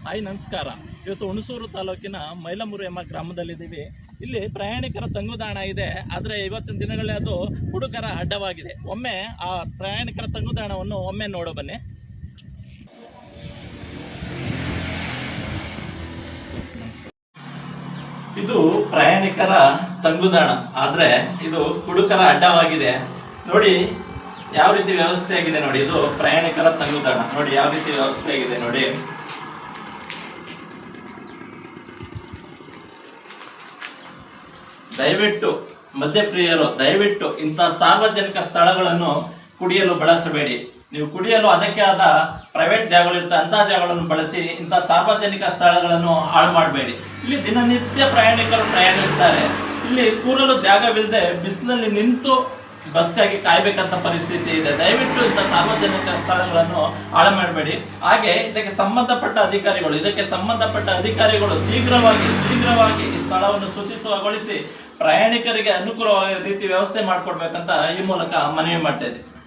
Hi ನಮಸ್ಕಾರ. ಇವತ್ತು ಹುಣಸೂರು ತಾಲೂಕಿನ ಮೈಲಮೂರು ಎಂಬ ಗ್ರಾಮದಲ್ಲಿದ್ದೀವಿ. ಇಲ್ಲಿ ಪ್ರಯಾಣಿಕರ ತಂಗುದಾಣ ಇದೆ, ಆದರೆ ಇವತ್ತಿನ ದಿನಗಳಲ್ಲಿ ಅದು ಹುಡುಗರ ಅಡ್ಡವಾಗಿದೆ. ಒಮ್ಮೆ ಆ ಪ್ರಯಾಣಿಕರ ತಂಗುದಾಣವನ್ನು ಒಮ್ಮೆ ನೋಡೋ ಬನ್ನಿ. ಇದು ಪ್ರಯಾಣಿಕರ ತಂಗುದಾಣ, ಆದ್ರೆ ಇದು ಹುಡುಗರ ಅಡ್ಡವಾಗಿದೆ. ನೋಡಿ ಯಾವ ರೀತಿ ವ್ಯವಸ್ಥೆ ಆಗಿದೆ ನೋಡಿ. ಇದು ಪ್ರಯಾಣಿಕರ ತಂಗುದಾಣ, ನೋಡಿ ಯಾವ ರೀತಿ ವ್ಯವಸ್ಥೆ ಆಗಿದೆ ನೋಡಿ. ದಯವಿಟ್ಟು ಮದ್ಯಪ್ರಿಯರು ದಯವಿಟ್ಟು ಇಂಥ ಸಾರ್ವಜನಿಕ ಸ್ಥಳಗಳನ್ನು ಕುಡಿಯಲು ಬಳಸಬೇಡಿ. ನೀವು ಕುಡಿಯಲು ಅದಕ್ಕೆ ಆದ ಪ್ರೈವೇಟ್ ಜಾಗಗಳಿರ್ತವೆ, ಅಂತಹ ಜಾಗಗಳನ್ನು ಬಳಸಿ. ಇಂಥ ಸಾರ್ವಜನಿಕ ಸ್ಥಳಗಳನ್ನು ಹಾಳು ಮಾಡಬೇಡಿ. ಇಲ್ಲಿ ದಿನನಿತ್ಯ ಪ್ರಯಾಣಿಕರು ಪ್ರಯಾಣಿಸ್ತಾರೆ. ಇಲ್ಲಿ ಕೂರಲು ಜಾಗವಿಲ್ಲದೆ ಬಿಸಿಲಿನಲ್ಲಿ ನಿಂತು ಬಸ್ಗಾಗಿ ಕಾಯ್ಬೇಕಂತ ಪರಿಸ್ಥಿತಿ ಇದೆ. ದಯವಿಟ್ಟು ಇಂಥ ಸಾರ್ವಜನಿಕ ಸ್ಥಳಗಳನ್ನು ಹಾಳು ಮಾಡಬೇಡಿ. ಹಾಗೆ ಇದಕ್ಕೆ ಸಂಬಂಧಪಟ್ಟ ಅಧಿಕಾರಿಗಳು ಶೀಘ್ರವಾಗಿ ಈ ಸ್ಥಳವನ್ನು ಶುಚಿತ್ವಗೊಳಿಸಿ ಪ್ರಯಾಣಿಕರಿಗೆ ಅನುಕೂಲವಾದ ರೀತಿ ವ್ಯವಸ್ಥೆ ಮಾಡಿಕೊಡ್ಬೇಕಂತ ಈ ಮೂಲಕ ಮನವಿ ಮಾಡ್ತಾ ಇದ್ದೀವಿ.